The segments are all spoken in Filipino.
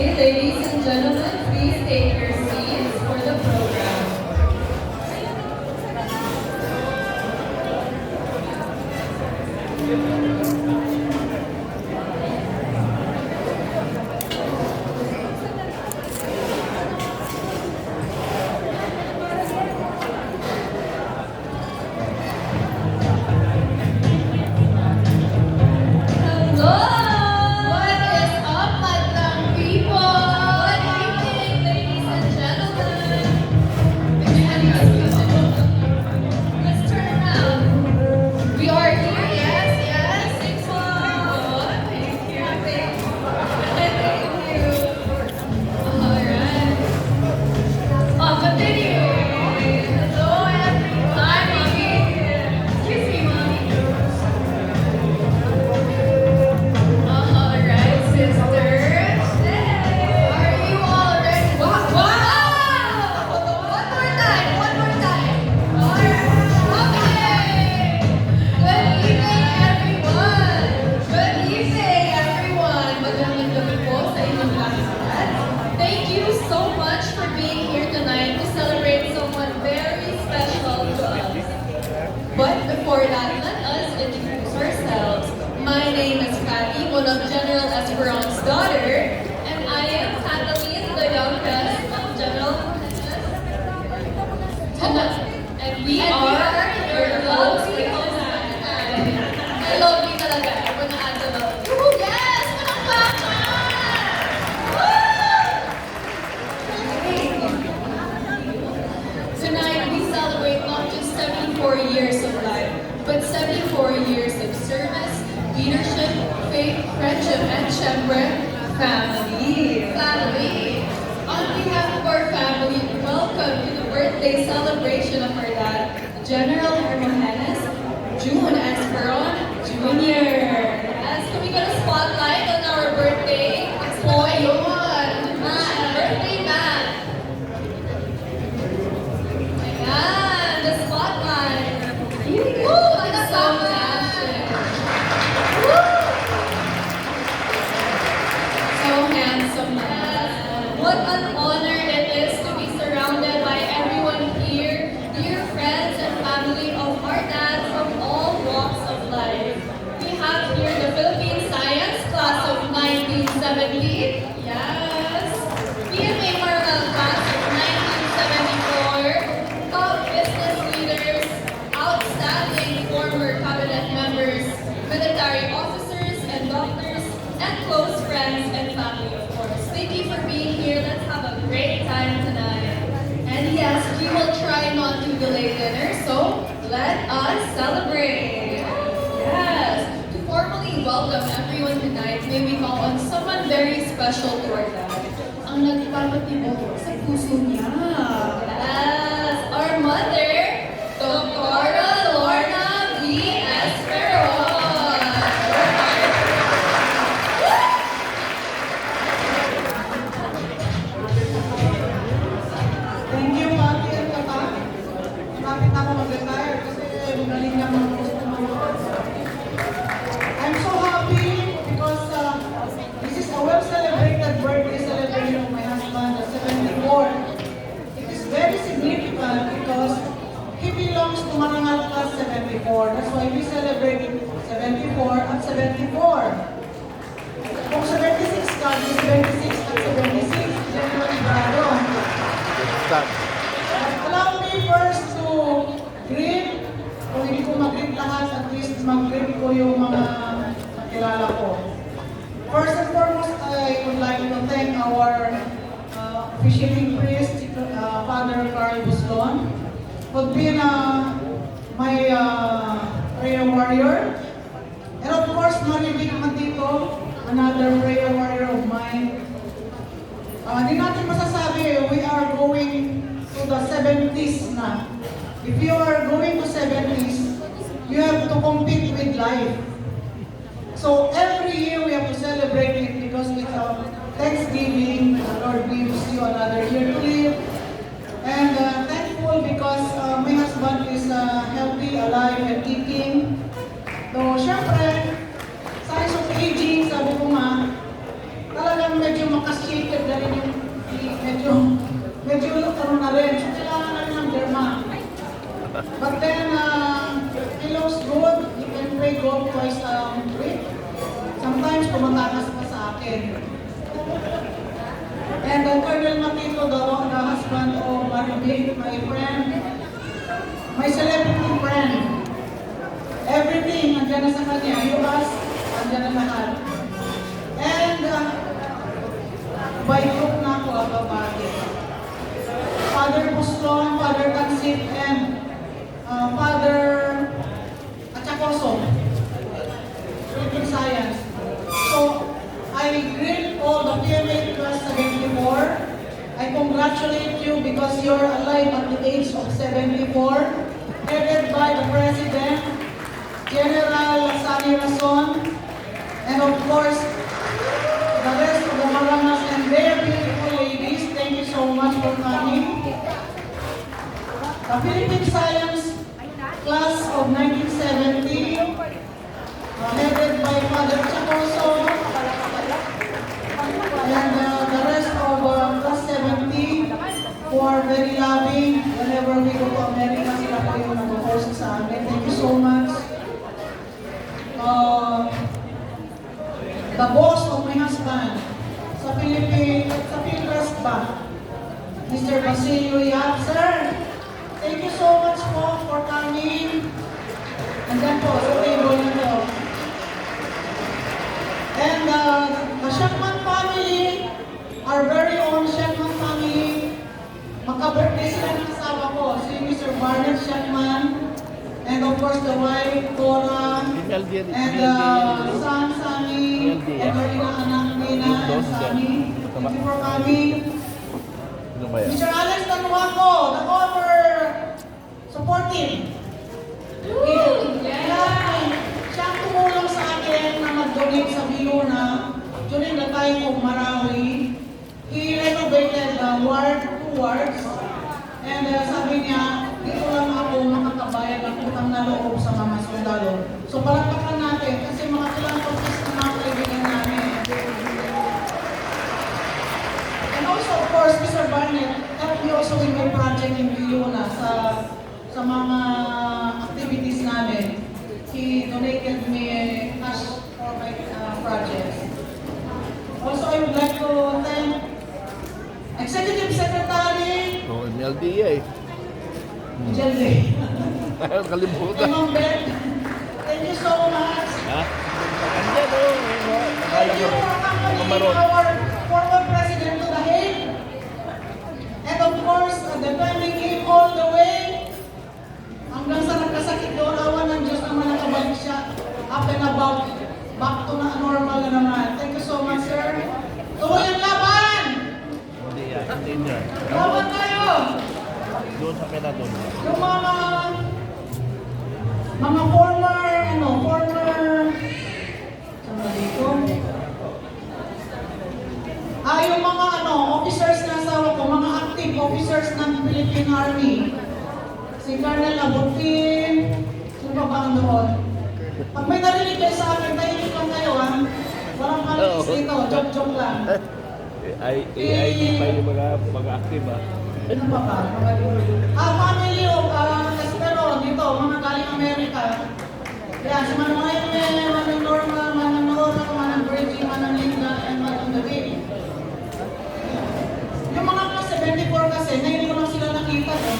Okay, ladies and gentlemen, please take your seats for the program. Hello! What is up, madlang people? Good evening, ladies and gentlemen. Let's turn around. We are here, yes, yes. Six one. Thank you. Thank you. Alright. Continue. Hello, everyone. Hi, mommy. Excuse me, mommy. Alright, sisters. Are you all ready? Wow! One more time, one more time. Okay. Good evening, everyone. Good evening, everyone. Magandang gabi po sa inyong lahat. Thank you so much for being here tonight to celebrate someone very special to us. But before that, let us introduce ourselves. My name is Patty, one of General Esperon's daughter, and I am Cataline, the youngest of General and we are your lovely host. I love you talaga. Ako na Angela. Yes! Tonight, we celebrate not just 74 years of life, but 74 years of service, leadership, faith, friendship, and syempre, family. Family. On behalf of our family, welcome to the birthday celebration of our dad, General Hermogenes June Esperon Jr. As can we get a spotlight on our birthday? Po, yun. Birthday man! Ayan, the spotlight. Woo! Ano So naman? fantastic. Woo! So handsome naman. What an honor it is to be surrounded by everyone here, dear friends and family of our dad from all walks of life. We have here the Philippine Science class of 1970. Yes. PMA Marvel class of 1974. Top business leaders, outstanding former cabinet members, military officers and doctors, and close friends and family, of course. Thank you for being here. Let's have a great time tonight. And yes, we will try not to delay dinner, so let us celebrate. Yes. To formally welcome everyone tonight, may we call on someone very special to our dad. Ang nagpapatibok sa puso niya. Yes, our mother, Dr. Lorna V. Esperon. Thank you, Pati at Kaka. Bakit ako mag-retire? Kasi magaling naman ako sa mga. I'm so happy because this is a well-celebrated birthday celebration of my husband, the 74th. It is very significant because he belongs to Marangal Class 74. That's why we celebrate 74 at 74. Kung 76 ka, di 76 at 76. General Ibrado. Allow me first to greet, kung hindi ko mag-greet lahat, at least mag-greet ko yung mga kilala ko. First and foremost, I would like to thank our officiating priest, Father Carl Buslon, for being my prayer warrior. And of course, Marivic Matito, another prayer warrior of mine. Hindi natin masasabi, we are going to the 70s na. If you are going to 70s, you have to compete with life. So every year we have to celebrate it because it's a Thanksgiving. The Lord gives you another year to live. And thankful because my husband is healthy, alive, and eating. So syempre, signs of aging, sabi ko nga, talagang medyo makashaken But then, feels good. You can pray God twice a week. Sometimes, kumatakas pa sa akin. And Colonel Matito, the husband of Maribig, my friend, my celebrity friend. Everything, andyan na sa kanya. US, andyan na lahat. And, by group na ako, ababati. Father Puslon, Father Tansit, and Father Achacoso, Philippine Science. So, I greet all the PMA class 74. I congratulate you because you're alive at the age of 74, headed by the President, General Sani Rason, and of course, the rest of the Marangas and their beautiful ladies. Thank you so much for coming. The Philippine Science class of 1970, headed by Father Chacoso, and the rest of class 70, who are very loving. Whenever we go to America, sila po yung nag-host sa amin. Thank you so much. The boss of my husband sa Philippines ba? Mr. Basilio Yap, sir. Thank you so much po for coming. Andyan po sa table nito. And the Shakman family, our very own Shakman family, magka-birthday sila ng asawa ko, si Mr. Barnett Shakman, and of course the wife, Cora, and son, Sammy, and our anak, Nina, and Sammy. Thank you for coming. Mr. Alex Tanuaco, the former supporting. Siya ang tumulong sa akin na mag-donate sa Viluna during the time of Marawi. He renovated the ward, 2 wards, and sabi niya, dito lang ako makakabayad ng utang na loob sa mga sundalo. So palakpakan natin kasi mga philanthropists na mga kaibigan namin. And also, of course, Mr. Barnett helped me also with my project in Viluna sa mga activities namin. He donated me cash for my projects. Also, I would like to thank Executive Secretary MLDA. Jelly. Kalimutan. Ma'am Beth, thank you so much. Ha? Andiyan o. Thank you for accompanying our former President to the Hague. And of course, defending him all the way. Hanggang sa nagkasakit doon, awan ng Diyos naman nakabalik siya. Up and about, back to na normal na naman. Thank you so much, sir. Tuloy ang laban! Hindi yan. Hindi yan. Laban tayo! Doon sa Penadon. Yung mga former, saan ba dito? Yung mga officers na asawa ko, mga active officers ng Philippine Army. Si Colonel Abutin, sino pa ba ang doon? Pag may narinig kayo sa akin, tahimik lang kayo, ha? Walang malinis dito, joke-joke lang. AID pa yung mga active ha. Ano pa ba? Family of Castelo, dito, mga galing Amerika. Yan, si Manang Jaime, Manang Norma, Manang Nora, Manang Bridgie, Manang Linda, and Manang David. Yung mga class 74 kasi, na hindi ko lang sila nakita, no?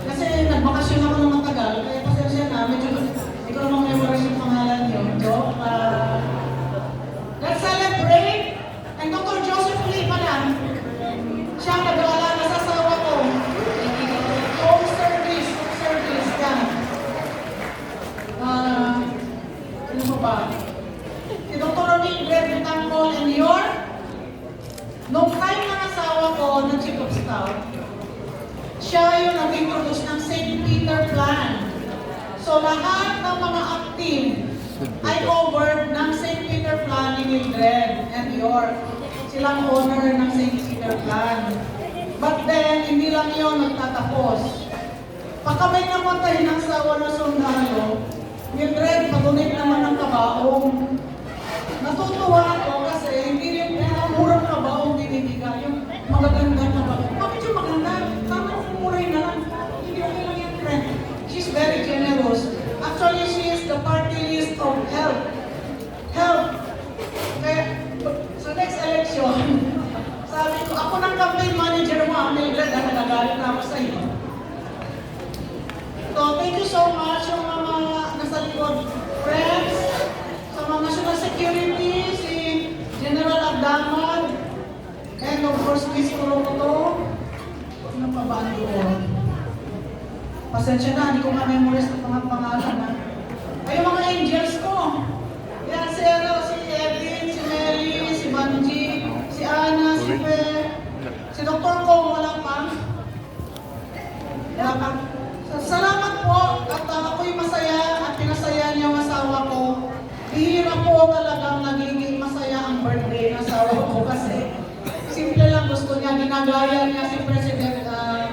Kasi nagbakasyon ako ng matagal, kaya pasensya na, medyo hindi ko namang memorize yung pangalan niyo. Joke. Let's celebrate! And Dr. Joseph Lee pala, siya ang nag-aalala sa asawa ko. Home service, yan. Ano pa ba? Si Dr. Ronnie Greg Tangkol and your, nung time ng asawa ko ng Chief of Staff, siya yung nag-introduce ng St. Peter Plan. So lahat ng mga active ay covered ng St. Peter Plan ni Mildred and York. Silang owner ng St. Peter Plan. But then, hindi lang yun nagtatapos. Pagka may namatay ng sawa na sundalo, Mildred, pag-donate naman ng kabaong. Natutuwa ako kasi hindi yung murang kabaong binibigay, yung magagandang kabaong. Bakit yung maganda? Tama yung muray na lang. Hindi okay lang yung trend. question. Sabi ko, ako ng campaign manager mo, Amelia, na nagagalit na ako sa iyo. So, thank you so much yung mga nasa likod friends, sa mga national security, si General Abdamad, and of course, Miss Kurokoto. Ano pa ba ang doon? Pasensya na, hindi ko ma-memorize ang mga pangalan ha. Ay, yung mga angels ko. Yan, si Edwin, si Mary, si Banji, si Ana, si Fe, si Dr. Kong, wala pa. Wala pa. Salamat po at ako'y masaya at pinasaya niya ang asawa ko. Bihira po talagang nagiging masaya ang birthday ng asawa ko kasi simple lang gusto niya, ginagaya niya si President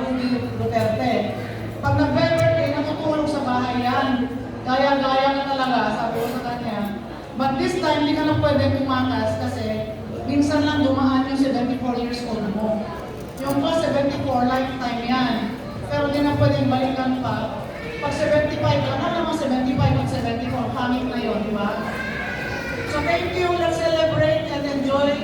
Rudy Duterte. Pag nag-birthday, natutulog sa bahay yan. Gaya-gaya ka talaga, sabi ko sa kanya. But this time, hindi ka na pwede tumakas kasi minsan lang dumaan yung 74 years old mo. Yung pa 74, lifetime yan. Pero hindi na pwedeng balikan pa. Pag 75 ka, ano naman 75 at 74, pangit na yun, di ba? So thank you, let's celebrate and enjoy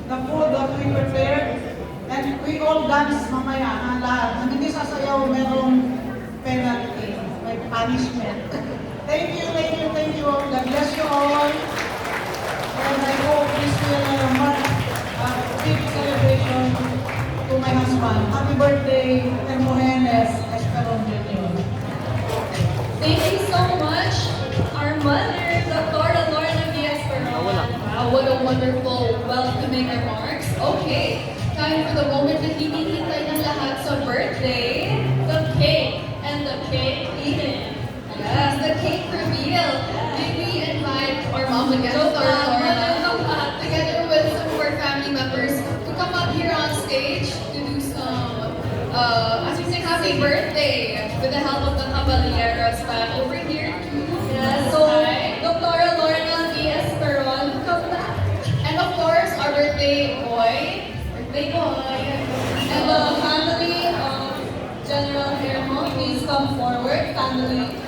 the food that we prepared. And we all dance mamaya, ang lahat. Nang hindi sasayaw, merong penalty, may punishment. Thank you, thank you, thank you. God bless you all. And I hope this will mark a big celebration to my husband. Happy birthday, Hermogenes Esperon Jr. Thank you so much, our mother, Dr. Lorna Villas-Peron. Wow, what a wonderful welcoming remarks. Okay, time for the moment na hinihintay ng lahat sa birthday, the cake and the cake eating. Yes, the cake reveal. Did we invite our mom again, Dr. Lorna, together with some of our family members to come up here on stage to do some, as we say, happy birthday with the help of the Caballeros band over here too. Yes, so Dr. Lorna Villas-Peron, come back. And of course, our birthday boy, and the family of General Hermo, please come forward, family.